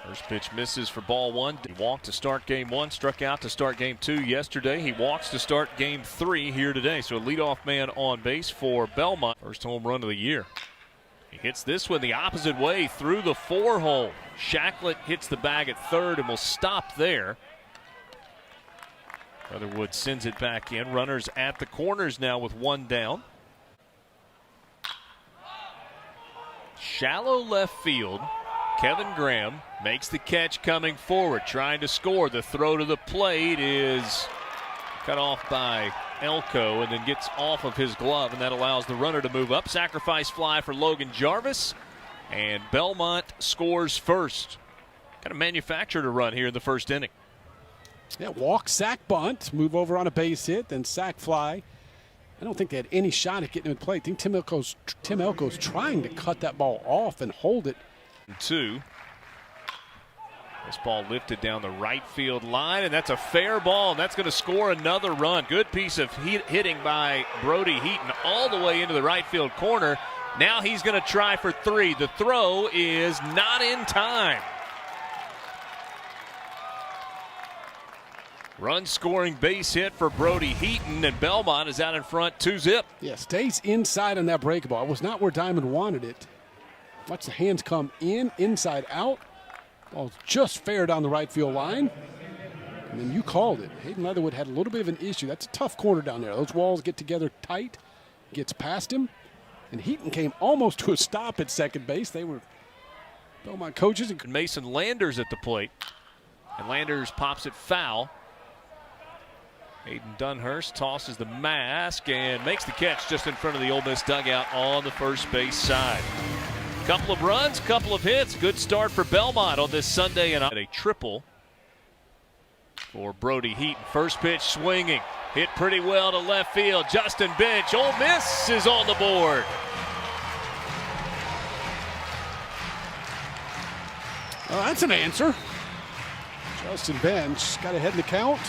First pitch misses for ball one. He walked to start game one, struck out to start game two yesterday. He walks to start game three here today. So a leadoff man on base for Belmont. First home run of the year. He hits this one the opposite way through the 4-hole. Shacklett hits the bag at third and will stop there. Leatherwood sends it back in. Runners at the corners now with one down. Shallow left field. Kevin Graham makes the catch coming forward, trying to score. The throw to the plate is cut off by Elko and then gets off of his glove, and that allows the runner to move up. Sacrifice fly for Logan Jarvis, and Belmont scores first. Kind of manufactured a run here in the first inning. Yeah, walk, sack, bunt, move over on a base hit, then sack fly. I don't think they had any shot at getting him in play. I think Tim Elko's trying to cut that ball off and hold it. Two. This ball lifted down the right field line, and that's a fair ball, and that's going to score another run. Good piece of hitting by Brody Heaton all the way into the right field corner. Now he's going to try for three. The throw is not in time. Run-scoring base hit for Brody Heaton, and Belmont is out in front 2-zip. Yeah, stays inside on that break ball. It was not where Diamond wanted it. Watch the hands come in, inside out. Ball's just fair down the right field line. And then you called it. Hayden Leatherwood had a little bit of an issue. That's a tough corner down there. Those walls get together tight. Gets past him. And Heaton came almost to a stop at second base. They were Belmont coaches. And Mason Landers at the plate. And Landers pops it foul. Aiden Dunhurst tosses the mask and makes the catch just in front of the Ole Miss dugout on the first base side. Couple of runs, couple of hits. Good start for Belmont on this Sunday, and a triple for Brody Heaton. First pitch swinging. Hit pretty well to left field. Justin Bench. Ole Miss is on the board. Well, that's an answer. Justin Bench got ahead in the count.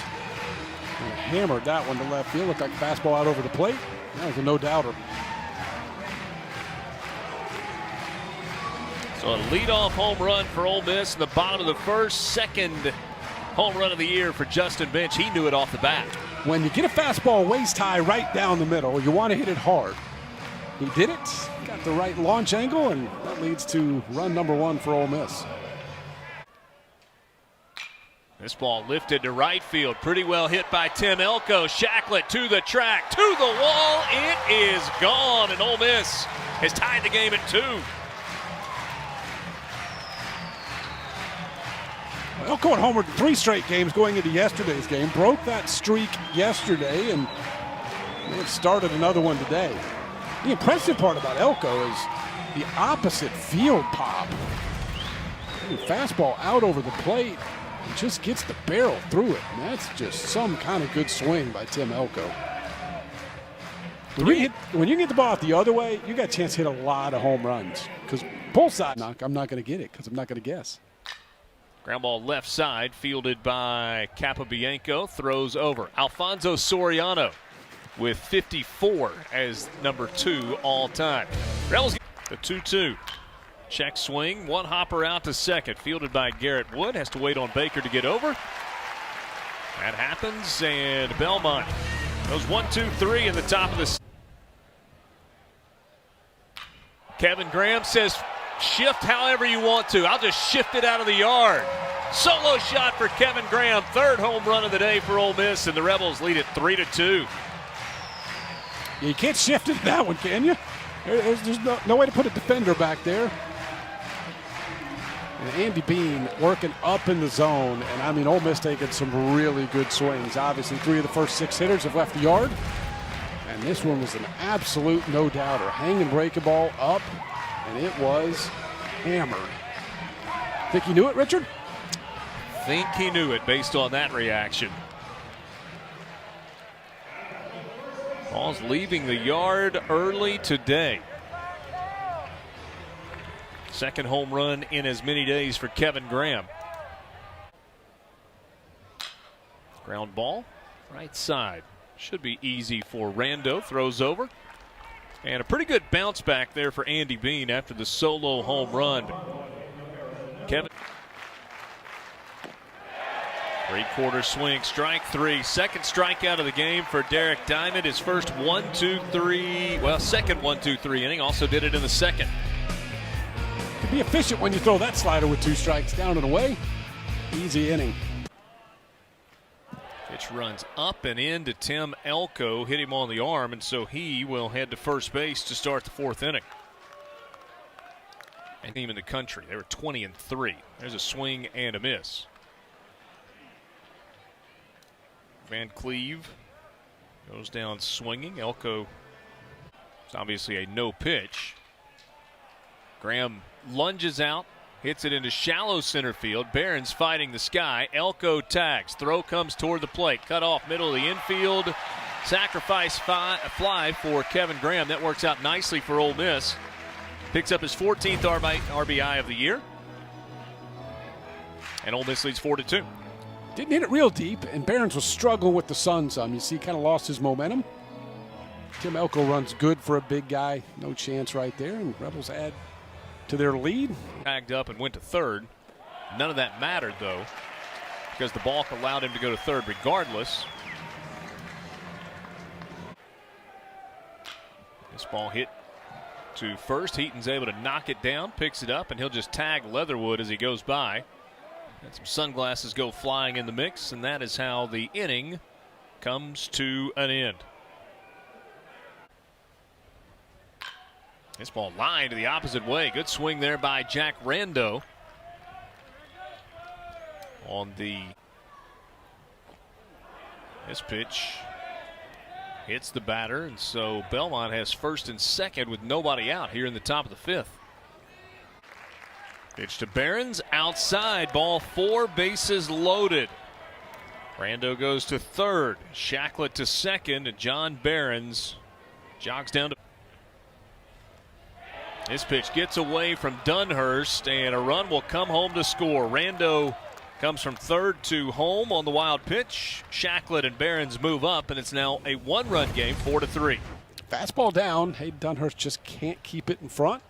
And hammered that one to left field. Looked like a fastball out over the plate. That was a no-doubter. So a leadoff home run for Ole Miss in the bottom of the first. Second home run of the year for Justin Bench. He knew it off the bat. When you get a fastball waist high right down the middle, you want to hit it hard. He did it, got the right launch angle, and that leads to run number one for Ole Miss. This ball lifted to right field. Pretty well hit by Tim Elko. Shacklett to the track, to the wall. It is gone, and Ole Miss has tied the game at 2. Elko had homered 3 straight games going into yesterday's game. Broke that streak yesterday, and it started another one today. The impressive part about Elko is the opposite field pop. Fastball out over the plate. He just gets the barrel through it, and that's just some kind of good swing by Tim Elko. When you can get the ball out the other way, you got a chance to hit a lot of home runs. Because pull side, I'm not going to get it because I'm not going to guess. Ground ball left side, fielded by Capobianco, throws over. Alfonso Soriano with 54 as number 2 all time. Rebels the 2-2. Check swing, one hopper out to second, fielded by Garrett Wood. Has to wait on Baker to get over. That happens, and Belmont goes 1-2-3 in the top of the. Kevin Graham says, shift however you want to. I'll just shift it out of the yard. Solo shot for Kevin Graham. Third home run of the day for Ole Miss, and the Rebels lead it 3-2. You can't shift it that one, can you? There's no way to put a defender back there. And Andy Bean working up in the zone. And, I mean, Ole Miss taking some really good swings. Obviously, 3 of the first 6 hitters have left the yard. And this one was an absolute no-doubter. Hanging breaking ball up, and it was hammered. Think he knew it, Richard? Think he knew it based on that reaction. Ball's leaving the yard early today. Second home run in as many days for Kevin Graham. Ground ball, right side. Should be easy for Rando. Throws over. And a pretty good bounce back there for Andy Bean after the solo home run. Kevin. Three-quarter swing, strike three. Second strikeout of the game for Derek Diamond. His first 1-2-3, well, second 1-2-3 inning. Also did it in the second. Can be efficient when you throw that slider with 2 strikes down and away. Easy inning. Pitch runs up and in to Tim Elko, hit him on the arm, and so he will head to first base to start the 4th inning. And team in the country, they were 20-3. There's a swing and a miss. Van Cleve goes down swinging. Elko is obviously a no pitch. Graham lunges out, hits it into shallow center field. Barron's fighting the sky. Elko tags. Throw comes toward the plate. Cut off middle of the infield. Sacrifice fly for Kevin Graham. That works out nicely for Ole Miss. Picks up his 14th RBI of the year. And Ole Miss leads 4-2. Didn't hit it real deep, and Barron's was struggling with the sun some. You see, kind of lost his momentum. Tim Elko runs good for a big guy. No chance right there, and Rebels add to their lead. Tagged up and went to third. None of that mattered, though, because the balk allowed him to go to third regardless. This ball hit to first. Heaton's able to knock it down, picks it up, and he'll just tag Leatherwood as he goes by. And some sunglasses go flying in the mix, and that is how the inning comes to an end. This ball lined to the opposite way. Good swing there by Jack Rando on this pitch. Hits the batter, and so Belmont has first and second with nobody out here in the top of the 5th. Pitch to Barron's, outside, ball 4, bases loaded. Rando goes to third, Shacklett to second, and John Barron's jogs down to. This pitch gets away from Dunhurst, and a run will come home to score. Rando comes from third to home on the wild pitch. Shacklett and Barron's move up, and it's now a 1-run game, 4-3. Fastball down. Hayden Dunhurst just can't keep it in front.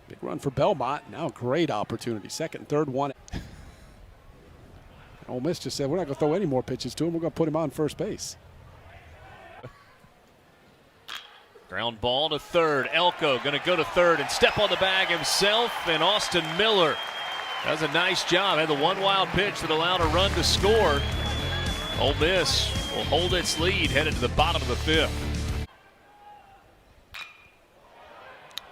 Big run for Belmont. Now great opportunity. Second and third, one. Ole Miss just said, we're not going to throw any more pitches to him. We're going to put him on first base. Ground ball to third. Elko going to go to third and step on the bag himself. And Austin Miller does a nice job. Had the one wild pitch that allowed a run to score. Ole Miss will hold its lead headed to the bottom of the 5th.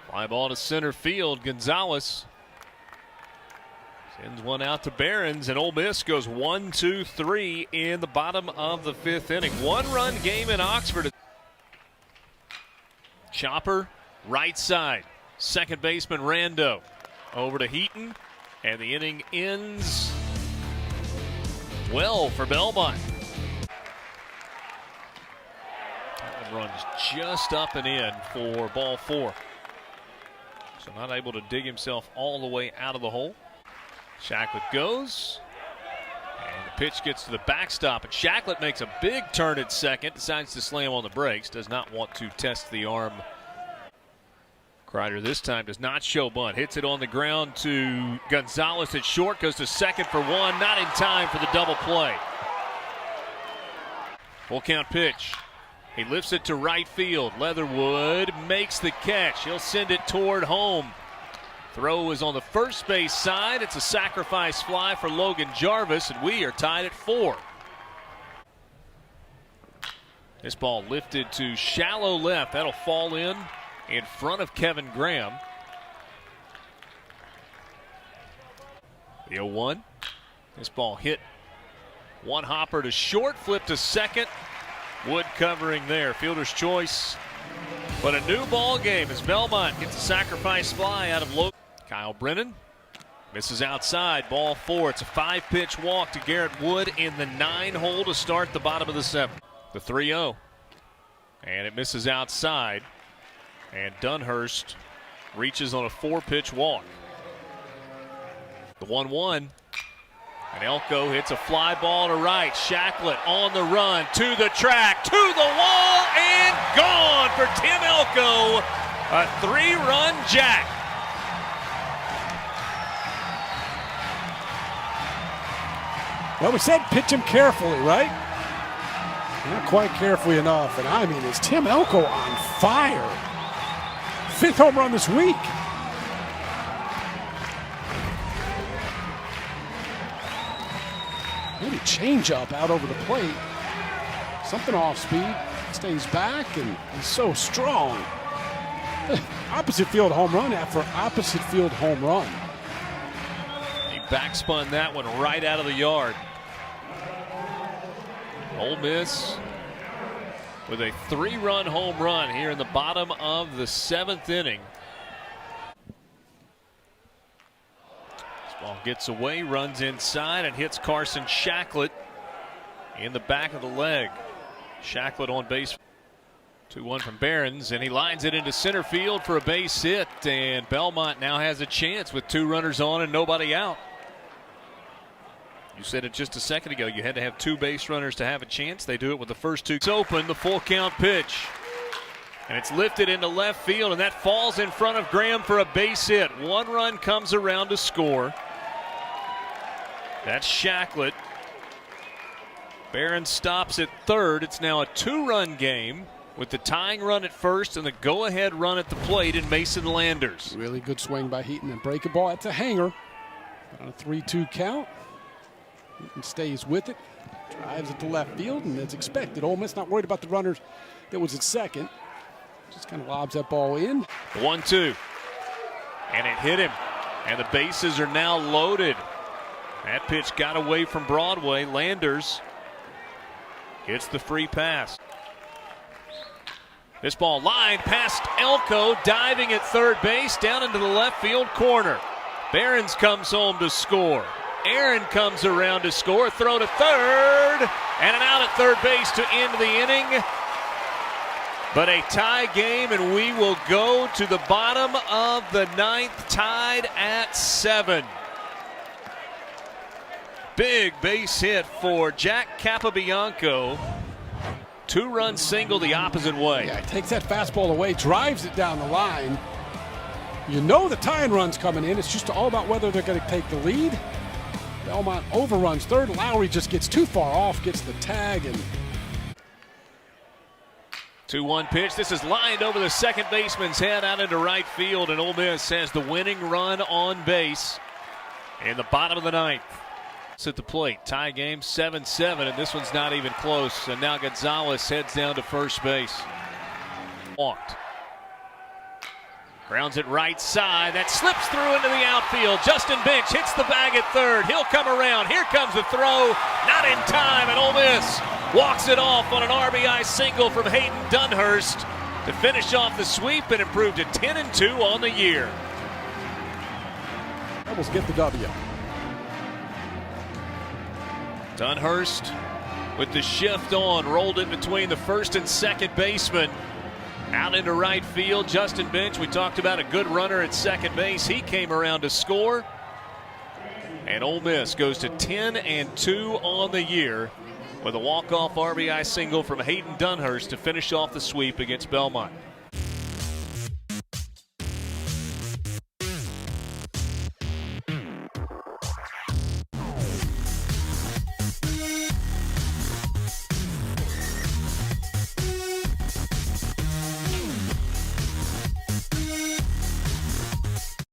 Fly ball to center field. Gonzalez sends one out to Barron's, and Ole Miss goes 1-2-3 in the bottom of the 5th inning. 1-run game in Oxford. Chopper, right side. Second baseman Rando over to Heaton, and the inning ends well for Belmont. That one runs just up and in for ball 4. So not able to dig himself all the way out of the hole. Shacklett goes, and the pitch gets to the backstop, and Shacklett makes a big turn at second, decides to slam on the brakes, does not want to test the arm. Kreider this time does not show bunt, hits it on the ground to Gonzalez at short, goes to second for one, not in time for the double play. Full count pitch. He lifts it to right field. Leatherwood makes the catch. He'll send it toward home. Throw is on the first base side. It's a sacrifice fly for Logan Jarvis, and we are tied at 4. This ball lifted to shallow left. That'll fall in front of Kevin Graham. The 0-1. This ball hit one hopper to short, flip to second. Wood covering there. Fielder's choice. But a new ball game as Belmont gets a sacrifice fly out of Logan. Kyle Brennan misses outside. Ball 4. It's a 5-pitch walk to Garrett Wood in the 9-hole to start the bottom of the 7th. The 3-0. And it misses outside. And Dunhurst reaches on a 4-pitch walk. The 1-1. And Elko hits a fly ball to right. Shacklett on the run, to the track, to the wall, and gone for Tim Elko. A 3-run jack. Well, we said pitch him carefully, right? Not quite carefully enough. And I mean, is Tim Elko on fire? 5th home run this week. Maybe change up out over the plate. Something off speed. Stays back, and he's so strong. Opposite field home run after opposite field home run. He backspun that one right out of the yard. Ole Miss with a 3-run home run here in the bottom of the 7th inning. This ball gets away, runs inside, and hits Carson Shacklett in the back of the leg. Shacklett on base. 2-1 from Behrens, and he lines it into center field for a base hit, and Belmont now has a chance with 2 runners on and nobody out. You said it just a second ago, you had to have 2 base runners to have a chance. They do it with the first 2. It's open, the full count pitch, and it's lifted into left field, and that falls in front of Graham for a base hit. 1 run comes around to score. That's Shacklett. Behrens stops at third. It's now a 2-run game with the tying run at first and the go-ahead run at the plate in Mason Landers. Really good swing by Heaton and break a ball. That's a hanger. On a 3-2 count. Heaton stays with it. Drives it to left field, and as expected, Ole Miss not worried about the runners that was at second. Just kind of lobs that ball in. 1-2. And it hit him. And the bases are now loaded. That pitch got away from Broadway. Landers gets the free pass. This ball lined past Elko, diving at third base, down into the left field corner. Behrens comes home to score. Aaron comes around to score. Throw to third, and an out at third base to end the inning. But a tie game, and we will go to the bottom of the 9th, tied at 7. Big base hit for Jack Capobianco. 2-run single the opposite way. Yeah, he takes that fastball away, drives it down the line. You know the tying run's coming in. It's just all about whether they're going to take the lead. Belmont overruns third. Lowry just gets too far off, gets the tag, and 2-1 pitch. This is lined over the second baseman's head out into right field, and Ole Miss has the winning run on base in the bottom of the 9th. At the plate, tie game 7-7, and this one's not even close. And now Gonzalez heads down to first base. Walked. Grounds it right side. That slips through into the outfield. Justin Bench hits the bag at third. He'll come around. Here comes the throw. Not in time, and Ole Miss walks it off on an RBI single from Hayden Dunhurst to finish off the sweep and improve to 10-2 on the year. Rebels get the W. Dunhurst with the shift on, rolled it between the first and second baseman. Out into right field, Justin Bench, we talked about a good runner at second base. He came around to score. And Ole Miss goes to 10-2 on the year with a walk-off RBI single from Hayden Dunhurst to finish off the sweep against Belmont.